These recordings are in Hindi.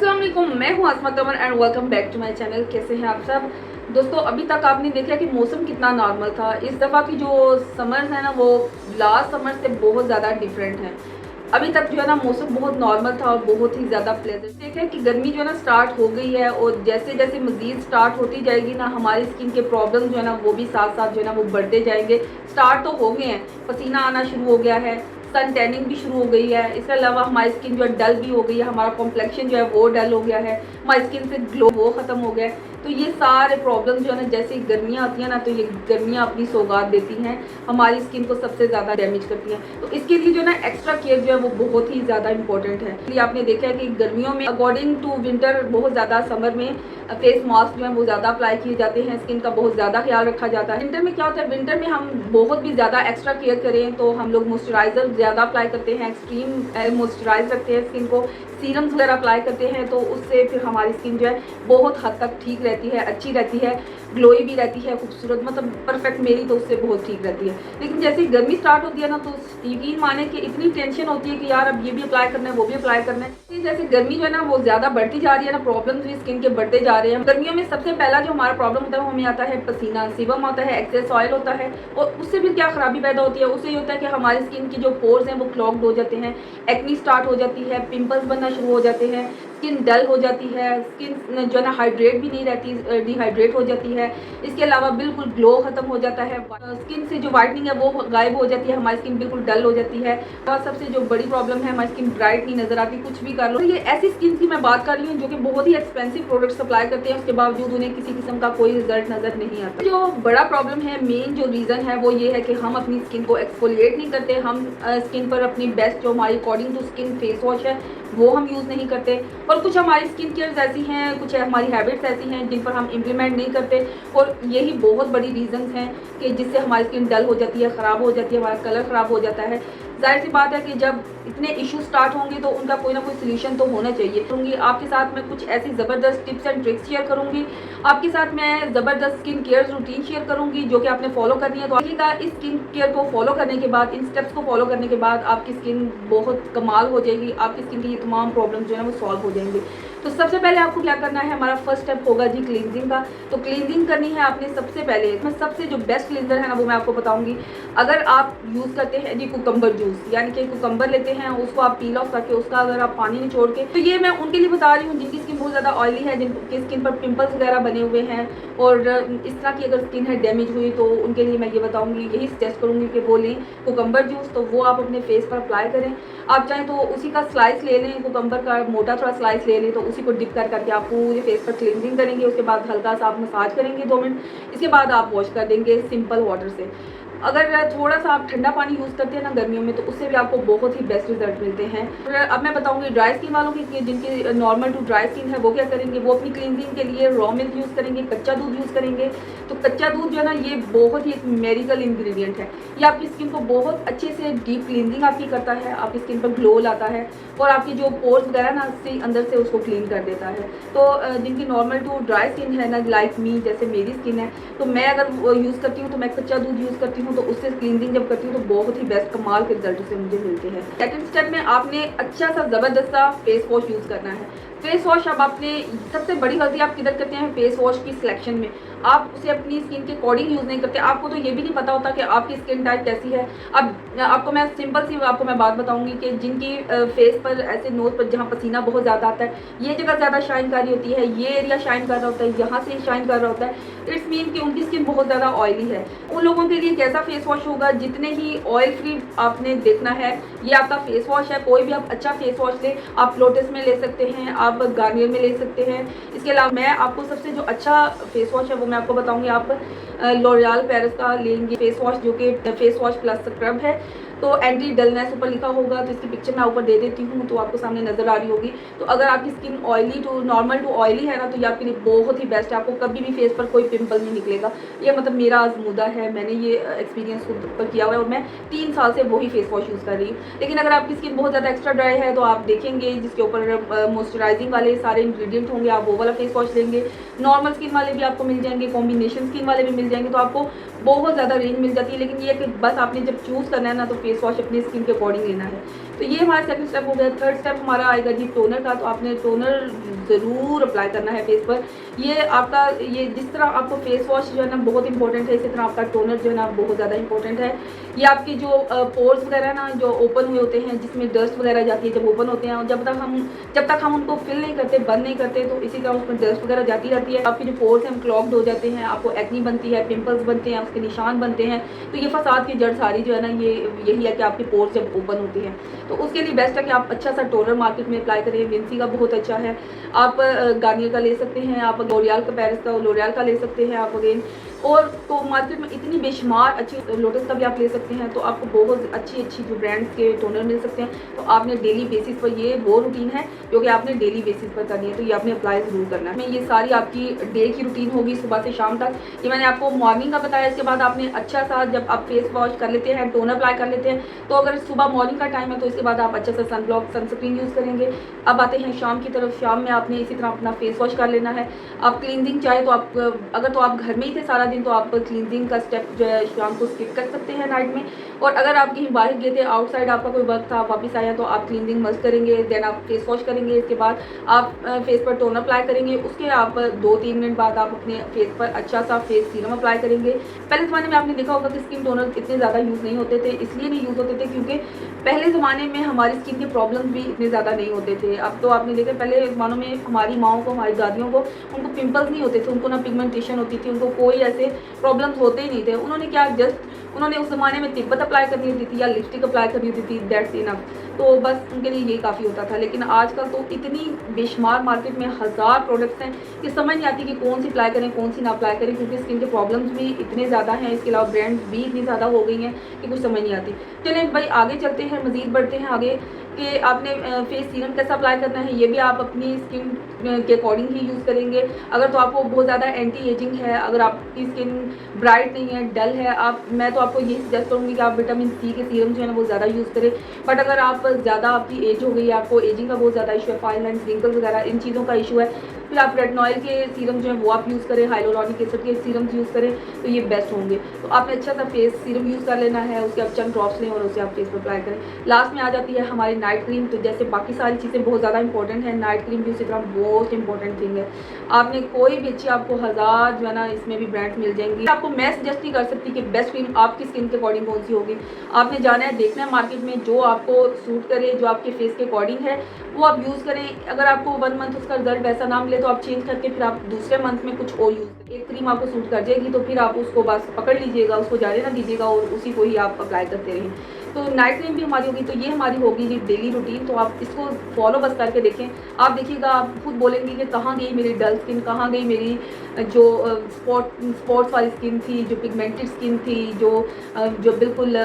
अस्सलाम वालेकुम, मैं हूं Asma Taman and welcome back to my channel. कैसे हैं आप सब दोस्तों? अभी तक आपने देखा कि मौसम कितना नॉर्मल था। इस दफ़ा की जो समर्स है ना वो लास्ट समर से बहुत ज़्यादा डिफरेंट है। अभी तक जो है ना मौसम बहुत नॉर्मल था और बहुत ही ज़्यादा प्लेजेंट। देखें कि गर्मी जो है ना स्टार्ट हो गई है और जैसे जैसे मज़ीद स्टार्ट होती जाएगी ना हमारी स्किन के प्रॉब्लम जो है ना वो भी साथ साथ जो है ना वो बढ़ते जाएंगे। स्टार्ट तो हो गए हैं, पसीना आना शुरू हो गया है, सन टैनिंग भी शुरू हो गई है। इसके अलावा हमारी स्किन जो है डल भी हो गई है, हमारा कॉम्प्लेक्शन जो है वो डल हो गया है, हमारी स्किन से ग्लो वो ख़त्म हो गया है। तो ये सारे प्रॉब्लम जो है ना जैसे गर्मियाँ आती हैं ना तो ये गर्मियाँ अपनी सौगात देती हैं, हमारी स्किन को सबसे ज़्यादा डैमेज करती हैं। तो इसके लिए जो है ना एक्स्ट्रा केयर जो है वो बहुत ही ज़्यादा इंपॉर्टेंट है। इसलिए आपने देखा है कि गर्मियों में अकॉर्डिंग टू विंटर बहुत ज़्यादा समर में फेस मास्क जो है वो ज़्यादा अप्लाई किए जाते हैं, स्किन का बहुत ज़्यादा ख्याल रखा जाता है। विंटर में क्या होता है, विंटर में हम बहुत भी ज़्यादा एक्स्ट्रा केयर करें तो हम लोग मॉइस्चराइज़र ज़्यादा अप्लाई करते हैं, एक्सट्रीम मॉइस्चराइज रखते हैं स्किन को, सीरम्स वगैरह अप्लाई करते हैं। तो उससे फिर हमारी स्किन जो है बहुत हद तक ठीक रहती है, अच्छी रहती है, ग्लोई भी रहती है, खूबसूरत, मतलब परफेक्ट। मेरी तो उससे बहुत ठीक रहती है। लेकिन जैसे गर्मी स्टार्ट होती है ना तो यकीन माने कि इतनी टेंशन होती है कि यार अब ये भी अप्लाई करना है, वो भी अप्लाई करना है। जैसे गर्मी जो है ना वो ज़्यादा बढ़ती जा रही है ना, प्रॉब्लम्स भी स्किन के बढ़ते जा रहे हैं। गर्मियों में सबसे पहला जो हमारा प्रॉब्लम होता है वो हमें आता है पसीना, सीबम आता है, एक्सेस ऑयल होता है। और उससे भी क्या खराबी पैदा होती है, उससे ये होता है कि हमारी स्किन की जो पोर्स हैं वो क्लॉग्ड हो जाते हैं, एक्नी स्टार्ट हो जाती है, पिंपल्स बनना शुरू हो जाते हैं, स्किन डल हो जाती है, स्किन जो है ना हाइड्रेट भी नहीं रहती, डिहाइड्रेट हो जाती है। इसके अलावा बिल्कुल ग्लो खत्म हो जाता है, स्किन से जो वाइटनिंग है वो गायब हो जाती है, हमारी स्किन बिल्कुल डल हो जाती है। और सबसे जो बड़ी प्रॉब्लम है, हमारी स्किन ब्राइट नहीं नजर आती, कुछ भी कर लो। ये ऐसी स्किन की मैं बात कर रही हूँ जो कि बहुत ही एक्सपेंसिव प्रोडक्ट्स अप्लाई करते हैं, उसके बावजूद उन्हें किसी किस्म का कोई रिजल्ट नजर नहीं आता। जो बड़ा प्रॉब्लम है, मेन जो रीजन है वो ये है कि हम अपनी स्किन को एक्सफोलिएट नहीं करते। हम स्किन पर अपनी बेस्ट जो हमारी according to skin face wash है वो हम यूज़ नहीं करते। और कुछ हमारी स्किन केयर्स ऐसी हैं, कुछ हमारी हैबिट्स ऐसी हैं जिन पर हम इम्प्लीमेंट नहीं करते। और यही बहुत बड़ी रीजंस हैं कि जिससे हमारी स्किन डल हो जाती है, ख़राब हो जाती है, हमारा कलर ख़राब हो जाता है। जाहिर सी बात है कि जब इतने इशू स्टार्ट होंगे तो उनका कोई ना कोई सोल्यूशन तो होना चाहिए। करूँगी आपके साथ मैं कुछ ऐसी ज़बरदस्त टिप्स एंड ट्रिक्स शेयर करूँगी, आपके साथ मैं ज़बरदस्त स्किन केयर रूटीन शेयर करूँगी जो कि आपने फॉलो करनी है। तो देखिएगा, इस स्किन केयर को फॉलो करने के बाद, इन स्टेप्स को फॉलो करने के बाद आपकी स्किन बहुत कमाल हो जाएगी, आपकी स्किन की ये तमाम प्रॉब्लम जो है ना वो सॉल्व हो जाएंगे। तो सबसे पहले आपको क्या करना है, हमारा फर्स्ट स्टेप होगा जी क्लींजिंग का। तो क्लींजिंग करनी है आपने सबसे पहले। मैं सबसे जो बेस्ट क्लींजर है ना वो मैं आपको बताऊंगी। अगर आप यूज़ करते हैं जी कुकम्बर जूस, यानी कि कुकम्बर लेते हैं, उसको आप पील ऑफ करके उसका अगर आप पानी निचोड़ के, तो ये मैं उनके लिए बता रही हूँ जिनकी स्किन बहुत ज़्यादा ऑयली है, जिनकी स्किन पर पिंपल्स वगैरह बने हुए हैं और इस तरह की अगर स्किन है डैमेज हुई, तो उनके लिए मैं ये बताऊँगी, यही सजेस्ट करूँगी कि वो लें कुकम्बर जूस। तो वो आप अपने फेस पर अप्लाई करें। आप चाहें तो उसी का स्लाइस ले लें, कुकम्बर का मोटा थोड़ा स्लाइस ले लें, तो उसी को डिप कर करके आप पूरे फेस पर क्लींजिंग करेंगे। उसके बाद हल्का सा आप मसाज करेंगे 2 मिनट, इसके बाद आप वॉश कर देंगे सिंपल वाटर से। अगर थोड़ा सा आप ठंडा पानी यूज़ करते हैं ना गर्मियों में तो उससे भी आपको बहुत ही बेस्ट रिजल्ट मिलते हैं। और अब मैं बताऊंगी ड्राई स्किन वालों की, जिनकी नॉर्मल टू ड्राई स्किन है वो क्या करेंगे, वो अपनी क्लींजिंग के लिए रॉ मिल्क यूज़ करेंगे, कच्चा दूध यूज़ करेंगे। तो कच्चा दूध जो है ना ये बहुत ही एक मेडिकल इंग्रेडिएंट है, ये आपकी स्किन को बहुत अच्छे से डीप क्लींजिंग आपकी करता है, आपकी स्किन पर ग्लो लाता है और आपकी जो पोर्स वगैरह ना उससे अंदर से उसको क्लीन कर देता है। तो जिनकी नॉर्मल टू ड्राई स्किन है ना, लाइक मी, जैसे मेरी स्किन है, तो मैं अगर यूज़ करती हूँ तो मैं कच्चा दूध यूज़ करती हूँ। तो उससे क्लींजिंग जब करती हूँ तो बहुत ही बेस्ट कमाल के रिजल्ट से मुझे मिलते हैं। सेकंड स्टेप में आपने अच्छा सा ज़बरदस्त सा फेस वॉश यूज़ करना है। फेस वॉश अब आपने, सबसे बड़ी गलती आप किधर करते हैं फेस वॉश की सिलेक्शन में, आप उसे अपनी स्किन के अकॉर्डिंग यूज़ नहीं करते। आपको तो ये भी नहीं पता होता कि आपकी स्किन टाइप कैसी है। अब आपको मैं सिंपल सी आपको मैं बात बताऊंगी कि जिनकी फेस पर ऐसे नोज पर जहाँ पसीना बहुत ज़्यादा आता है, ये जगह ज़्यादा शाइन कर रही होती है, ये एरिया शाइन कर रहा होता है, यहाँ से शाइन कर रहा होता है, इट्स मीन कि उनकी स्किन बहुत ज़्यादा ऑयली है। उन लोगों के लिए कैसा फेस वॉश होगा, जितने ही ऑयल फ्री आपने देखना है, ये आपका फेस वॉश है। कोई भी आप अच्छा फेस वॉश ले, आप लोटस में ले सकते हैं, आप गार्नियर में ले सकते हैं। इसके अलावा मैं आपको सबसे जो अच्छा फेस वॉश है वो मैं आपको बताऊंगी, आप लॉरियल पेरिस का लेंगे फेस वॉश, जो कि फेस वॉश प्लस स्क्रब है। तो एंटी डलनेस ऊपर लिखा होगा, तो इसकी पिक्चर मैं ऊपर दे देती हूँ तो आपको सामने नजर आ रही होगी। तो अगर आपकी skin oily to normal to oily है ना तो ये आपके लिए बहुत ही बेस्ट है, आपको कभी भी फेस पर कोई पिंपल नहीं निकलेगा। ये मतलब मेरा आजमूदा है, मैंने ये एक्सपीरियंस खुद पर किया हुआ है और मैं 3 साल से वही फेस वॉश यूज़ कर रही हूँ। लेकिन अगर आपकी स्किन बहुत ज़्यादा एक्स्ट्रा ड्राई है तो आप देखेंगे जिसके ऊपर मॉइस्चराइजिंग वाले सारे इंग्रेडिएंट होंगे, आप वो वाला फेस वॉश लेंगे। नॉर्मल स्किन वाले भी आपको मिल जाएंगे, कॉम्बिनेशन स्किन वाले भी मिल जाएंगे, तो आपको बहुत ज़्यादा रेंज मिल जाती है। लेकिन ये कि बस आपने जब चूज़ करना है ना तो फेस वॉश अपनी स्किन के अकॉर्डिंग लेना है। तो ये हमारा सेकंड स्टेप हो गया। थर्ड स्टेप हमारा आएगा जी टोनर का। तो आपने टोनर ज़रूर अप्लाई करना है फेस पर। ये आपका ये जिस तरह आपको फेस वॉश जो है ना बहुत इंपॉर्टेंट है, इसी तरह आपका टोनर जो है ना बहुत ज़्यादा इंपॉर्टेंट है। ये आपकी जो पोर्स वगैरह ना जो ओपन हुए होते हैं, जिसमें डस्ट वगैरह जाती है, जब ओपन होते हैं और जब तक हम उनको फिल नहीं करते, बंद नहीं करते, तो इसी तरह उसमें डस्ट वगैरह जाती रहती है। आपके जो पोर्स हैं क्लॉग्ड हो जाते हैं, आपको एक्नी बनती है, पिंपल्स बनते हैं, उसके निशान बनते हैं। तो ये फसाद की जड़ सारी जो है ना ये यही है कि आपके पोर्स जब ओपन होते हैं। तो उसके लिए बेस्ट है कि आप अच्छा सा टोनर मार्केट में अप्लाई करें। विंसी का बहुत अच्छा है, आप गार्नियर का ले सकते हैं, आप लोरियल का पेरिस का लोरियल का ले सकते हैं आप अगेन। और तो मार्केट में इतनी बेशुमार अच्छी लोटस का भी आप ले सकते हैं। तो आपको बहुत अच्छी जो ब्रांड्स के टोनर मिल सकते हैं। तो आपने डेली बेसिस पर ये वो रूटीन है जो कि आपने डेली बेसिस पर करनी है, तो ये आपने अप्लाई ज़रूर करना है। ये सारी आपकी डे की रूटीन होगी सुबह से शाम तक। ये मैंने आपको मॉर्निंग का बताया। इसके बाद आपने अच्छा सा जब आप फेस वॉश कर लेते हैं, टोनर अप्लाई कर लेते हैं, तो अगर सुबह मॉर्निंग का टाइम है तो इसके बाद आप अच्छा सा सनस्क्रीन यूज़ करेंगे। अब आते हैं शाम की तरफ। शाम में आपने इसी तरह अपना फेस वॉश कर लेना है। आप क्लींजिंग चाहे तो आप अगर तो आप घर में ही थे सारा दिन तो आप क्लींजिंग का स्टेप जो है शाम को स्किप कर सकते हैं नाइट में। और अगर आप कहीं बाहर गए थे, आउटसाइड आपका कोई वर्क था, आप वापस आया, तो आप क्लींजिंग मस्ट करेंगे। देन आप फेस वॉश करेंगे। इसके बाद आप फेस पर टोनर अप्लाई करेंगे। उसके आप 2-3 मिनट बाद आप अपने फेस पर अच्छा सा फेस सीरम अप्लाई करेंगे। पहले ज़माने में आपने देखा होगा कि स्किन टोनर इतने ज़्यादा यूज़ नहीं होते थे। इसलिए नहीं यूज़ होते थे क्योंकि पहले ज़माने में हमारी स्किन के प्रॉब्लम्स भी इतने ज़्यादा नहीं होते थे। अब तो आपने देखा पहले ज़मानों में हमारी माओं को, हमारी दादियों को, उनको पिंपल्स नहीं होते थे, उनको ना पिगमेंटेशन होती थी, उनको कोई ऐसे प्रॉब्लम्स होते ही नहीं थे। उन्होंने क्या उन्होंने उस ज़माने में तिब्बत अप्लाई करनी होती थी या लिपस्टिक अप्लाई करनी होती थी, दैट्स इनफ। तो बस उनके लिए यही काफ़ी होता था। लेकिन आजकल तो इतनी बेशुमार मार्केट में हज़ार प्रोडक्ट्स हैं कि समझ नहीं आती कि कौन सी अप्लाई करें, कौन सी ना अप्लाई करें, क्योंकि स्किन के प्रॉब्लम्स भी इतने ज़्यादा हैं। इसके अलावा ब्रांड्स भी इतनी ज़्यादा हो गई हैं कि कुछ समझ नहीं आती। चलें भाई आगे चलते हैं, मज़ीद बढ़ते हैं आगे कि आपने फेस सीरम कैसा अप्लाई करना है। ये भी आप अपनी स्किन के अकॉर्डिंग ही यूज़ करेंगे। अगर तो आपको बहुत ज़्यादा एंटी एजिंग है, अगर आपकी स्किन ब्राइट नहीं है, डल है, मैं तो आपको ये सजेस्ट करूँगी कि आप विटामिन सी के सीरम जो है ना वो ज़्यादा यूज़ करें। बट अगर आप ज़्यादा आपकी एज हो गई है, आपको एजिंग का बहुत ज़्यादा इशू है, फाइन लाइन्स, रिंकल्स वगैरह इन चीज़ों का इशू है, फिर आप रेटिनॉइल के सीरम जो है वो आप यूज़ करें, हाइलोरॉनिक एसिड के सीरम्स यूज़ करें, तो ये बेस्ट होंगे। तो आपने अच्छा सा फेस सीरम यूज़ कर लेना है, उसके आप चंद ड्रॉप्स लें और उसे आप फेस पर अप्लाई करें। लास्ट में आ जाती है हमारी नाइट क्रीम। तो जैसे बाकी सारी चीज़ें बहुत ज़्यादा इंपॉर्टेंट है, नाइट क्रीम भी उसी तरह बहुत इंपॉर्टेंट थिंग है। आपने कोई भी अच्छी, आपको हज़ार जो है ना इसमें भी ब्रांड्स मिल जाएंगी। आपको मैं सजेस्ट नहीं कर सकती कि बेस्ट क्रीम आपकी स्किन के अकॉर्डिंग कौन सी होगी। आपने जाना है, देखना है मार्केट में जो आपको सूट करे, जो आपके फेस के अकॉर्डिंग है वो आप यूज़ करें। अगर आपको 1 मंथ उसका रिजल्ट वैसा ना मिले तो आप चेंज करके फिर आप दूसरे मंथ में कुछ और यूज़ करें। एक क्रीम आपको सूट कर जाएगी तो फिर आप उसको बस पकड़ लीजिएगा, उसको जाने ना दीजिएगा और उसी को ही आप अप्लाई करते रहें। तो नाइट क्रीम भी हमारी होगी। तो ये हमारी होगी जी डेली रूटीन। तो आप इसको फॉलो बस करके देखें, आप देखिएगा, आप खुद बोलेंगे कि कहाँ गई मेरी डल स्किन, कहाँ गई मेरी जो स्पॉट्स वाली स्किन थी, जो पिगमेंटेड स्किन थी, जो बिल्कुल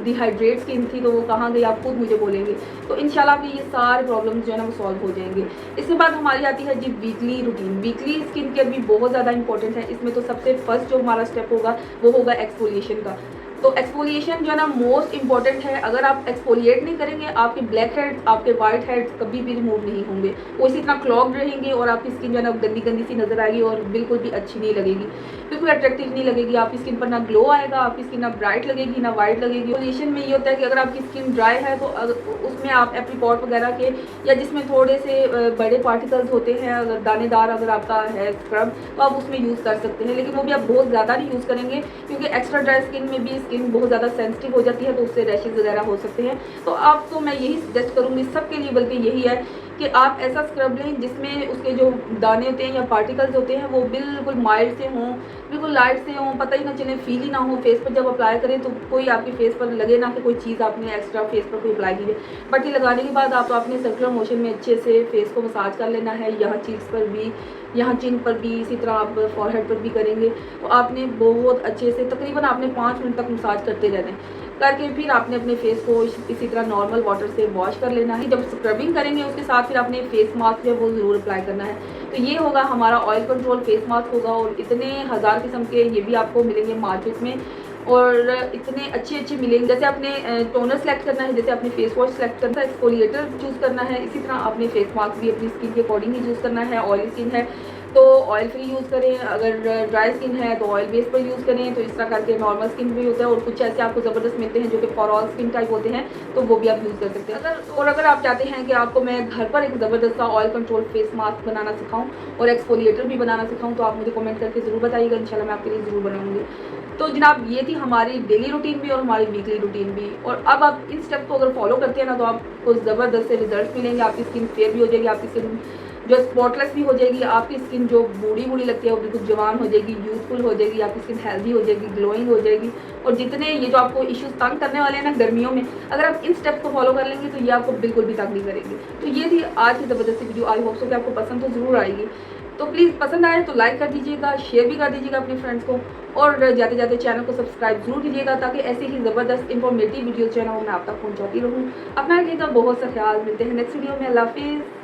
डिहाइड्रेट स्किन थी, तो वो कहाँ गई, आप खुद मुझे बोलेंगे। तो इंशाल्लाह आपके ये सारे प्रॉब्लम्स जो है ना वो सॉल्व हो जाएंगे। इसके बाद हमारी आती है जी weekly routine. Weekly skin care भी बहुत ज़्यादा इंपॉर्टेंट है। इसमें तो सबसे फर्स्ट जो हमारा स्टेप होगा वो होगा एक्सफोलिएशन का। तो एक्सफोलिएशन जो है ना मोस्ट इंपॉर्टेंट है। अगर आप एक्सफोलिएट नहीं करेंगे, आपके ब्लैक हेड, आपके वाइट हेड कभी भी रिमूव नहीं होंगे, वो इसी तरह क्लॉग्ड रहेंगे और आपकी स्किन जो है ना गंदी गंदी सी नजर आएगी और बिल्कुल भी अच्छी नहीं लगेगी, बिल्कुल अट्रैक्टिव नहीं लगेगी। आपकी स्किन पर ना ग्लो आएगा, आपकी स्किन ना ब्राइट लगेगी ना वाइट लगेगी। एक्सफोलिएशन में ये होता है कि अगर आपकी स्किन ड्राई है तो उसमें आप एप्रीकॉट वगैरह के या जिसमें थोड़े से बड़े पार्टिकल्स होते हैं, अगर दानेदार अगर आपका है स्क्रब, तो आप उसमें यूज़ कर सकते हैं। लेकिन वो भी आप बहुत ज़्यादा नहीं यूज़ करेंगे क्योंकि एक्स्ट्रा ड्राई स्किन में भी स्किन बहुत ज़्यादा सेंसिटिव हो जाती है, तो उससे रैशेज वगैरह हो सकते हैं। तो आपको मैं यही सजेस्ट करूँगी सबके लिए, बल्कि यही है कि आप ऐसा स्क्रब लें जिसमें उसके जो दाने होते हैं या पार्टिकल्स होते हैं वो बिल्कुल माइल्ड से हों, बिल्कुल लाइट से हों, पता ही ना चले, फील ही ना हो। फेस पर जब अप्लाई करें तो कोई आपके फेस पर लगे ना कि कोई चीज़ आपने एक्स्ट्रा फेस पर कोई अप्लाई की है। बट ये लगाने के बाद आप अपने सर्कुलर मोशन में अच्छे से फेस को मसाज कर लेना है, यहाँ चीज़ पर भी, यहाँ चिन पर भी, इसी तरह आप फॉरहेड पर भी करेंगे। तो आपने बहुत अच्छे से तकरीबन आपने 5 मिनट तक मसाज करते रहना है। करके फिर आपने अपने फेस को इसी तरह नॉर्मल वाटर से वॉश कर लेना है। जब स्क्रबिंग करेंगे उसके साथ फिर आपने फेस मास्क जो है वो ज़रूर अप्लाई करना है। तो ये होगा हमारा ऑयल कंट्रोल फेस मास्क होगा। और इतने हज़ार किस्म के ये भी आपको मिलेंगे मार्केट में और इतने अच्छे मिलेंगे। जैसे आपने टोनर सेलेक्ट करना है, जैसे आपने फेस वॉश सेलेक्ट करना है, एक्सफोलिएटर चूज़ करना है, इसी तरह आपने फेस मास्क भी अपनी स्किन के अकॉर्डिंग ही चूज़ करना है। ऑयली स्किन है तो ऑयल फ्री यूज़ करें, अगर ड्राई स्किन है तो ऑयल बेस पर यूज़ करें। तो इस तरह करके नॉर्मल स्किन भी होता है और कुछ ऐसे आपको ज़बरदस्त मिलते हैं जो कि फॉर ऑल स्किन टाइप होते हैं, तो वो भी आप यूज़ कर सकते हैं। अगर आप चाहते हैं कि आपको मैं घर पर एक ज़बरदस्त सा ऑयल कंट्रोल फेस मास्क बनाना सिखाऊँ और एक्सफोलिएटर भी बनाना सिखाऊँ, तो आप मुझे कमेंट करके ज़रूर बताइएगा, इंशाल्लाह मैं आपके लिए ज़रूर बनाऊँगी। तो जनाब ये थी हमारी डेली रूटीन भी और हमारी वीकली रूटीन भी। और अब आप इन स्टेप को अगर फॉलो करते हैं ना, तो आपको ज़बरदस्त से रिजल्ट मिलेंगे। आपकी स्किन फेयर भी हो जाएगी, आपकी स्किन जो स्पॉटलेस भी हो जाएगी, आपकी स्किन जो बूढ़ी बूढ़ी लगती है वो बिल्कुल जवान हो जाएगी, यूथफुल हो जाएगी, आपकी स्किन हेल्दी हो जाएगी, ग्लोइंग हो जाएगी। और जितने ये जो आपको इश्यूज तंग करने वाले हैं ना गर्मियों में, अगर आप इन स्टेप्स को फॉलो कर लेंगे तो ये आपको बिल्कुल भी तंग नहीं करेंगे। तो ये थी आज की ज़बरदस्ती वीडियो। आई होप सो कि आपको पसंद तो ज़रूर आएगी। तो प्लीज़ पसंद आए तो लाइक कर दीजिएगा, शेयर भी कर दीजिएगा अपने फ्रेंड्स को, और जाते जाते चैनल को सब्सक्राइब जरूर कीजिएगा, ताकि ऐसी ही ज़बरदस्त इंफॉर्मेटिव वीडियोज़ जो है ना वो मैं आप तक पहुँचाती रहूँ। अपना रखिएगा बहुत सा ख्याल। मिलते हैं नेक्स्ट वीडियो में। अल्लाह हाफिज़।